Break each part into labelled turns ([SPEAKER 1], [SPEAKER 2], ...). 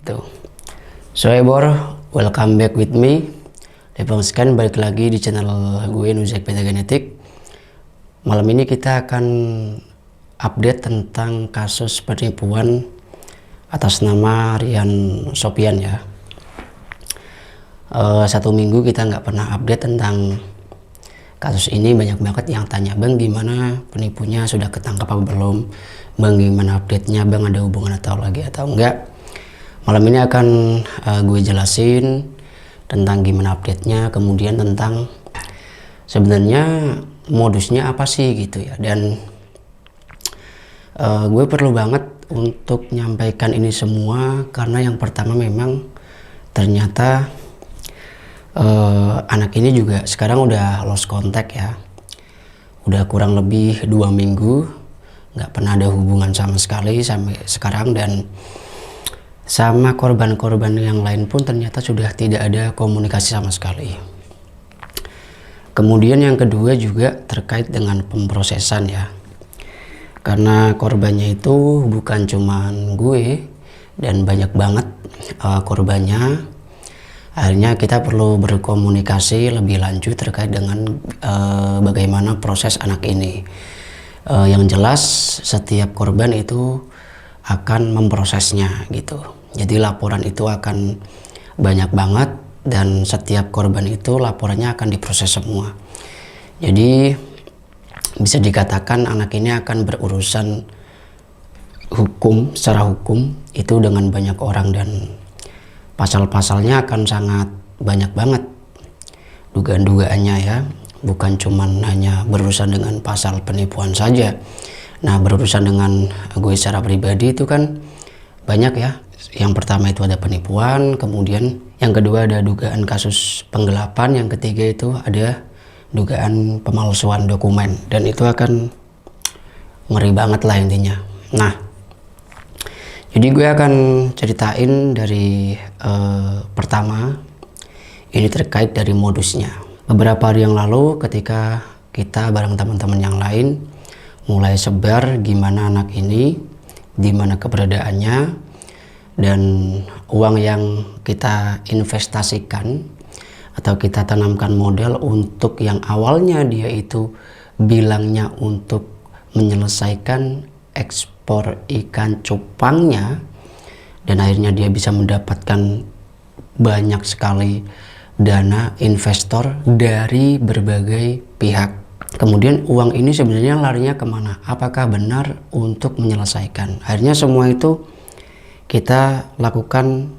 [SPEAKER 1] gitu. So Ebor, welcome back with me. Depong Scan balik lagi di channel gue Nuzek Petagenetik. Malam ini kita akan update tentang kasus penipuan atas nama Rian Sopian ya. 1 minggu kita nggak pernah update tentang kasus ini. Banyak banget yang tanya, Bang gimana penipunya, sudah ketangkap apa belum? Bang gimana update-nya, Bang ada hubungan atau enggak? Malam ini akan gue jelasin tentang gimana update-nya, kemudian tentang sebenarnya modusnya apa sih gitu ya. Dan gue perlu banget untuk menyampaikan ini semua karena yang pertama memang ternyata anak ini juga sekarang udah lost contact ya. Udah kurang lebih 2 minggu nggak pernah ada hubungan sama sekali sampai sekarang, dan sama korban-korban yang lain pun ternyata sudah tidak ada komunikasi sama sekali. Kemudian yang kedua juga terkait dengan pemrosesan ya, karena korbannya itu bukan cuman gue dan banyak banget korbannya. Akhirnya kita perlu berkomunikasi lebih lanjut terkait dengan bagaimana proses anak ini. Yang jelas setiap korban itu akan memprosesnya gitu. Jadi laporan itu akan banyak banget dan setiap korban itu laporannya akan diproses semua. Jadi bisa dikatakan anak ini akan berurusan hukum, secara hukum itu dengan banyak orang, dan pasal-pasalnya akan sangat banyak banget dugaan-dugaannya ya. Bukan cuman hanya berurusan dengan pasal penipuan saja. Nah, berurusan dengan gue secara pribadi itu kan banyak ya. Yang pertama itu ada penipuan, kemudian yang kedua ada dugaan kasus penggelapan, yang ketiga itu ada dugaan pemalsuan dokumen, dan itu akan ngeri banget lah intinya. Nah, jadi gue akan ceritain dari pertama ini terkait dari modusnya. Beberapa hari yang lalu ketika kita bareng teman-teman yang lain mulai sebar gimana anak ini, di mana keberadaannya, dan uang yang kita investasikan atau kita tanamkan modal untuk yang awalnya dia itu bilangnya untuk menyelesaikan ekspor ikan cupangnya, dan akhirnya dia bisa mendapatkan banyak sekali dana investor dari berbagai pihak. Kemudian uang ini sebenarnya larinya kemana? Apakah benar untuk menyelesaikan? Akhirnya semua itu kita lakukan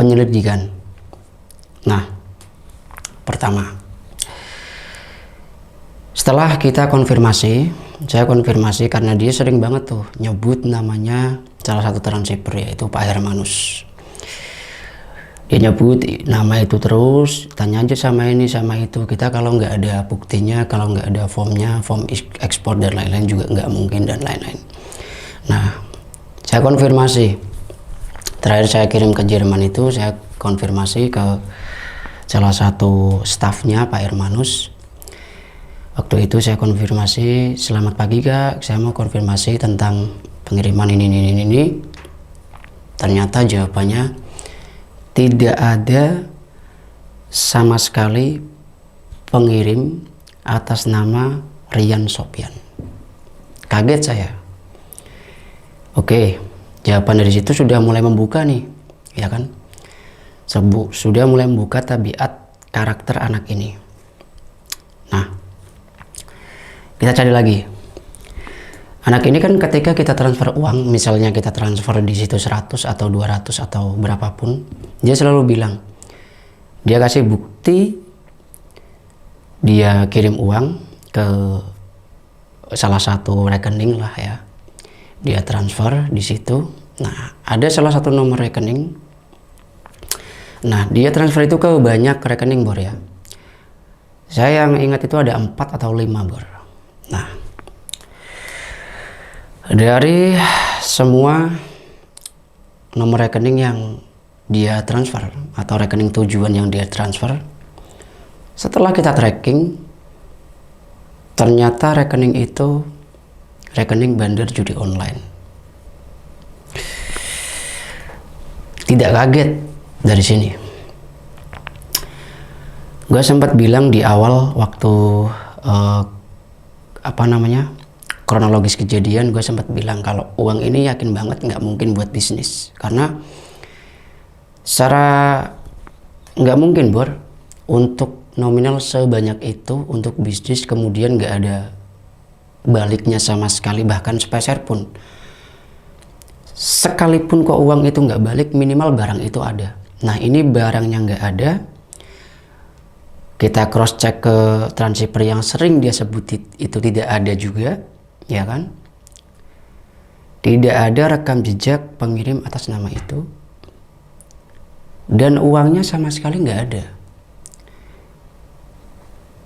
[SPEAKER 1] penyelidikan. Nah, pertama, setelah kita konfirmasi, saya konfirmasi karena dia sering banget tuh nyebut namanya salah satu transhipper yaitu Pak Hermanus. Dia nyebut nama itu terus, tanya aja sama ini sama itu. Kita kalau nggak ada buktinya, kalau nggak ada formnya, form ekspor dan lain-lain juga nggak mungkin dan lain-lain. Nah, saya konfirmasi. Terakhir saya kirim ke Jerman itu, saya konfirmasi ke salah satu stafnya Pak Hermanus. Waktu itu saya konfirmasi, selamat pagi Kak, saya mau konfirmasi tentang pengiriman ini. Ternyata jawabannya tidak ada sama sekali pengirim atas nama Rian Sopian. Kaget saya. Oke, jawaban dari situ sudah mulai membuka nih, ya kan? Sudah mulai membuka tabiat karakter anak ini. Nah, kita cari lagi. Anak ini kan ketika kita transfer uang, misalnya kita transfer di situ 100 atau 200 atau berapapun, dia selalu bilang, dia kasih bukti dia kirim uang ke salah satu rekening lah ya. Dia transfer di situ. Nah, ada salah satu nomor rekening. Nah, dia transfer itu ke banyak rekening Bor ya. Saya yang ingat itu ada 4 atau 5 Bor. Nah, dari semua nomor rekening yang dia transfer atau rekening tujuan yang dia transfer, setelah kita tracking, ternyata rekening itu rekening bandar judi online. tidak kaget dari sini. Gue sempat bilang di awal waktu kronologis kejadian, gue sempat bilang kalau uang ini yakin banget nggak mungkin buat bisnis, karena secara nggak mungkin Bor untuk nominal sebanyak itu untuk bisnis kemudian nggak ada baliknya sama sekali, bahkan sepeser pun. Sekalipun kok uang itu nggak balik, minimal barang itu ada. Nah ini barangnya nggak ada, kita cross check ke transshipper yang sering dia sebut itu tidak ada juga, ya kan? Tidak ada rekam jejak pengirim atas nama itu, dan uangnya sama sekali nggak ada.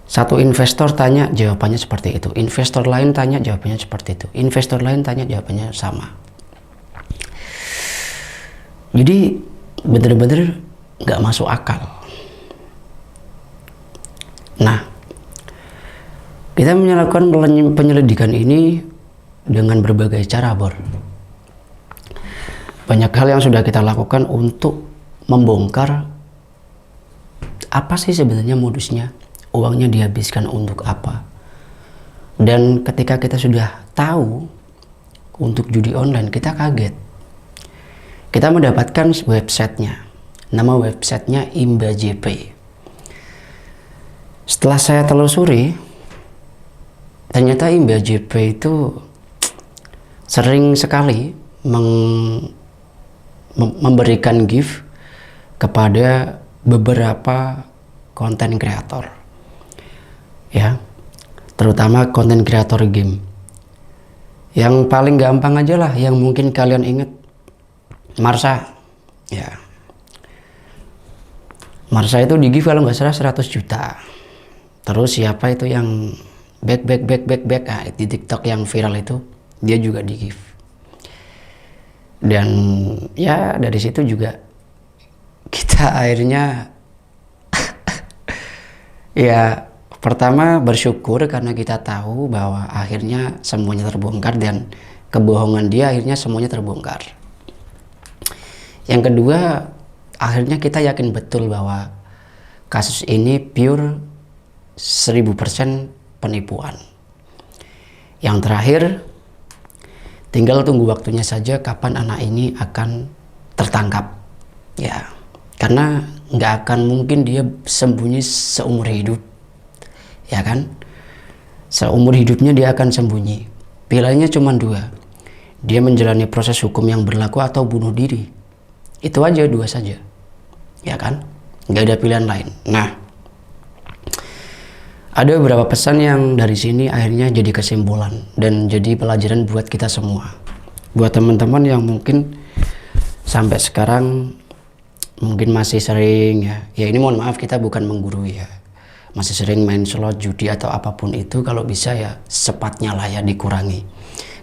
[SPEAKER 1] Satu investor tanya, jawabannya seperti itu. Investor lain tanya, jawabannya seperti itu. Investor lain tanya, jawabannya sama. Jadi bener-bener nggak masuk akal. Nah, kita melakukan penyelidikan ini dengan berbagai cara, Bor. Banyak hal yang sudah kita lakukan untuk membongkar apa sih sebenarnya modusnya, uangnya dihabiskan untuk apa. Dan ketika kita sudah tahu untuk judi online, kita kaget. Kita mendapatkan websitenya, nama websitenya ImbaJP. Setelah saya telusuri, ternyata ImbaJP itu sering sekali memberikan gift kepada beberapa konten kreator, ya, terutama konten kreator game. Yang paling gampang aja lah, yang mungkin kalian ingat, Marsa, ya. Marsa itu di gift kalau nggak salah 100 juta. Terus siapa itu yang back di TikTok yang viral itu, dia juga di gift. Dan ya dari situ juga kita akhirnya ya pertama bersyukur karena kita tahu bahwa akhirnya semuanya terbongkar dan kebohongan dia akhirnya semuanya terbongkar. Yang kedua, akhirnya kita yakin betul bahwa kasus ini pure 1000% penipuan. Yang terakhir, tinggal tunggu waktunya saja kapan anak ini akan tertangkap, ya, karena nggak akan mungkin dia sembunyi seumur hidup, ya kan? Seumur hidupnya dia akan sembunyi. Pilihannya cuma dua, dia menjalani proses hukum yang berlaku atau bunuh diri. Itu aja, dua saja, ya kan? Nggak ada pilihan lain. Nah, ada beberapa pesan yang dari sini akhirnya jadi kesimpulan dan jadi pelajaran buat kita semua. Buat teman-teman yang mungkin sampai sekarang mungkin masih sering ya ini mohon maaf, kita bukan menggurui ya, masih sering main slot, judi atau apapun itu, kalau bisa ya sepatnya lah ya dikurangi.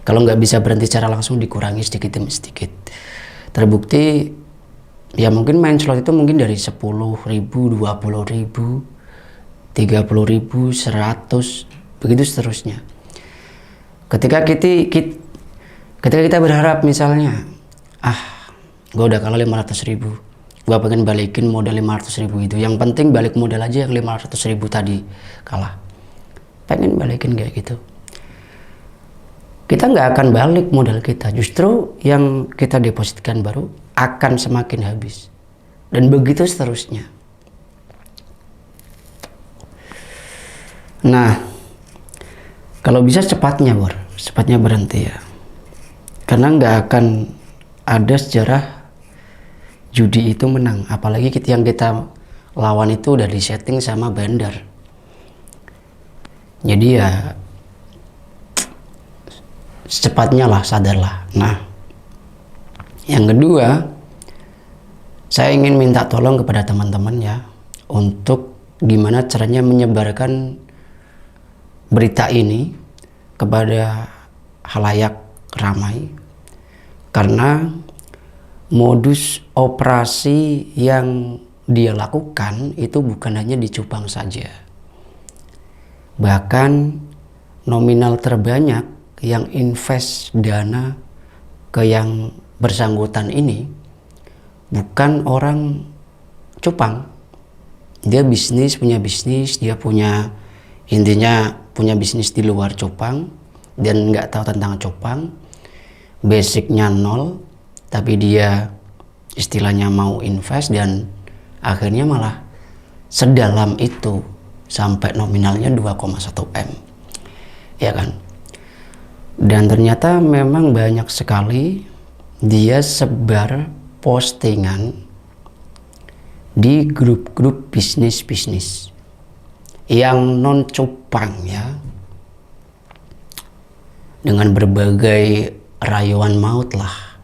[SPEAKER 1] Kalau nggak bisa berhenti secara langsung, dikurangi sedikit demi sedikit. Terbukti ya mungkin main slot itu mungkin dari 10.000, 20.000, 30.000, 100, begitu seterusnya. Ketika kita berharap misalnya, gue udah kalah 500.000, gue pengen balikin modal 500.000 itu, yang penting balik modal aja yang 500.000 tadi kalah, pengen balikin kayak gitu, kita nggak akan balik modal kita, justru yang kita depositkan baru akan semakin habis, dan begitu seterusnya. Nah, kalau bisa cepatnya berhenti ya, karena nggak akan ada sejarah judi itu menang, apalagi yang kita lawan itu udah disetting sama bandar. Jadi ya secepatnya lah, sadarlah. Nah, yang kedua, saya ingin minta tolong kepada teman-teman ya, untuk gimana caranya menyebarkan berita ini kepada halayak ramai, karena modus operasi yang dia lakukan itu bukan hanya di Cupang saja, bahkan nominal terbanyak yang invest dana ke yang bersangkutan ini bukan orang cupang. Dia punya bisnis, dia punya bisnis di luar cupang dan nggak tahu tentang cupang, basicnya nol, tapi dia istilahnya mau invest dan akhirnya malah sedalam itu sampai nominalnya 2,1 M, ya kan. Dan ternyata memang banyak sekali dia sebar postingan di grup-grup bisnis yang non cupang ya, dengan berbagai rayuan maut lah,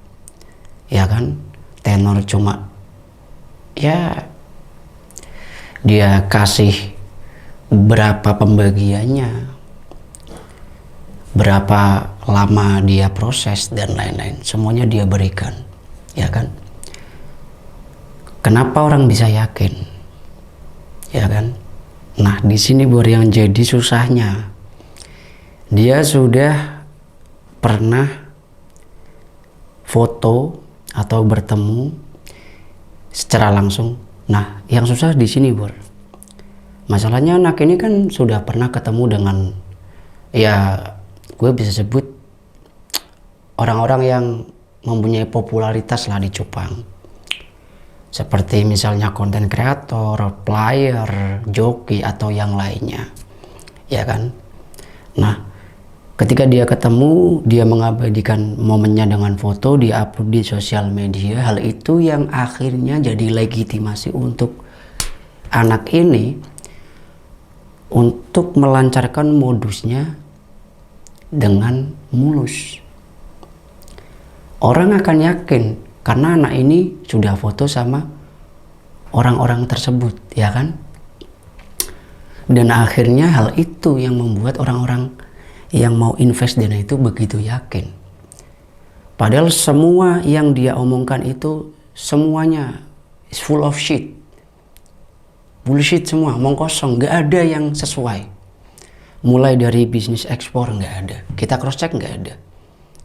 [SPEAKER 1] ya kan. Tenor cuma ya dia kasih berapa pembagiannya, berapa lama dia proses dan lain-lain, semuanya dia berikan, ya kan. Kenapa orang bisa yakin, ya kan? Nah, di sini Bor yang jadi susahnya, dia sudah pernah foto atau bertemu secara langsung. Nah, yang susah di sini Bor, masalahnya anak ini kan sudah pernah ketemu dengan, ya gue bisa sebut orang-orang yang mempunyai popularitas lah di cupang, seperti misalnya konten kreator, player, joki atau yang lainnya, ya kan. Nah, ketika dia ketemu, dia mengabadikan momennya dengan foto, dia upload di sosial media. Hal itu yang akhirnya jadi legitimasi untuk anak ini untuk melancarkan modusnya dengan mulus. Orang akan yakin karena anak ini sudah foto sama orang-orang tersebut, ya kan. Dan akhirnya hal itu yang membuat orang-orang yang mau invest dana itu begitu yakin. Padahal semua yang dia omongkan itu semuanya is full of shit, bullshit semua, omong kosong, gak ada yang sesuai. Mulai dari bisnis ekspor gak ada, kita cross check gak ada,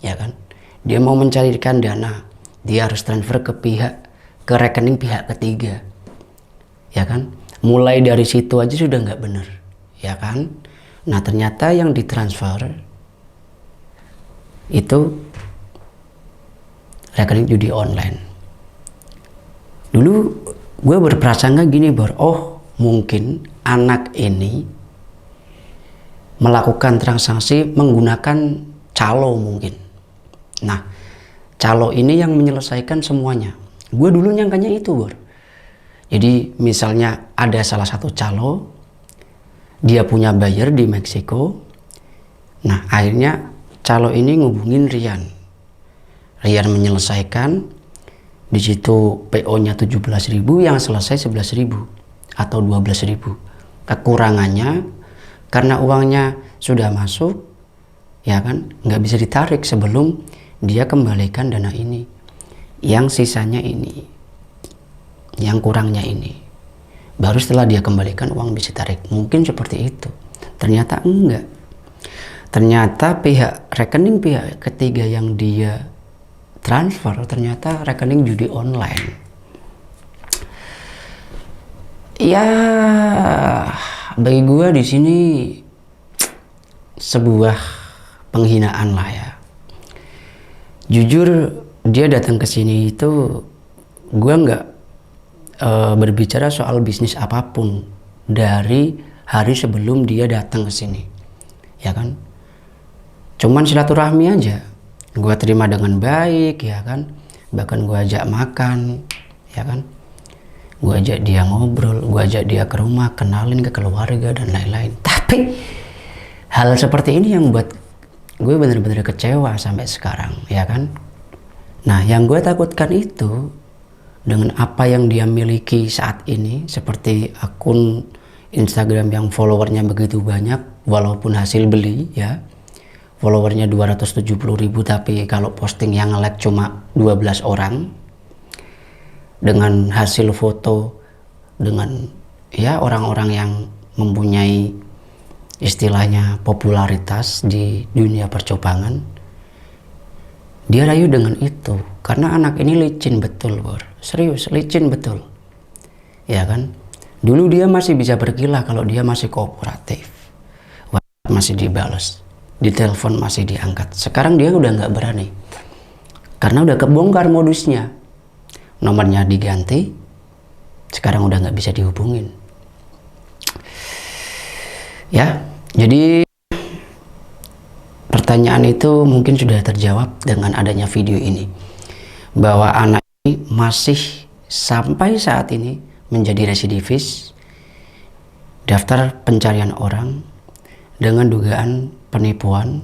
[SPEAKER 1] ya kan. Dia mau mencarikan dana, dia harus transfer ke rekening pihak ketiga, ya kan. Mulai dari situ aja sudah nggak benar, ya kan. Nah, ternyata yang ditransfer itu rekening judi online. Dulu gue berprasangka gini Bor, oh mungkin anak ini melakukan transaksi menggunakan calo mungkin. Nah, calo ini yang menyelesaikan semuanya. Gue dulu nyangkanya itu Bor. Jadi misalnya ada salah satu calo, dia punya buyer di Meksiko. Nah, akhirnya calo ini ngubungin Rian. Rian menyelesaikan, di situ PO-nya 17.000, yang selesai 11.000 atau 12.000. Kekurangannya karena uangnya sudah masuk, ya kan, nggak bisa ditarik sebelum dia kembalikan dana ini. Yang sisanya ini, yang kurangnya ini, baru setelah dia kembalikan uang bisa tarik. Mungkin seperti itu. Ternyata enggak. Ternyata rekening pihak ketiga yang dia transfer ternyata rekening judi online. Ya, bagi gue di sini sebuah penghinaan lah ya. Jujur dia datang ke sini itu gue nggak berbicara soal bisnis apapun dari hari sebelum dia datang ke sini, ya kan. Cuman silaturahmi aja, gue terima dengan baik, ya kan. Bahkan gue ajak makan, ya kan. Gue ajak dia ngobrol, gue ajak dia ke rumah, kenalin ke keluarga dan lain-lain. Tapi hal seperti ini yang buat gue bener-bener kecewa sampai sekarang, ya kan. Nah, yang gue takutkan itu dengan apa yang dia miliki saat ini, seperti akun Instagram yang followernya begitu banyak, walaupun hasil beli ya, followernya 270.000, tapi kalau posting yang nge-like cuma 12 orang, dengan hasil foto dengan ya orang-orang yang mempunyai istilahnya popularitas di dunia percobangan. Dia rayu dengan itu karena anak ini licin betul Bor. serius, licin betul. Ya kan? Dulu dia masih bisa berkilah kalau dia masih kooperatif. WhatsApp masih dibales, di telepon masih diangkat. Sekarang dia udah nggak berani. Karena udah kebongkar modusnya. Nomornya diganti, sekarang udah nggak bisa dihubungin. Ya, jadi pertanyaan itu mungkin sudah terjawab dengan adanya video ini. Bahwa anak ini masih sampai saat ini menjadi residivis daftar pencarian orang dengan dugaan penipuan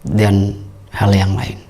[SPEAKER 1] dan hal yang lain.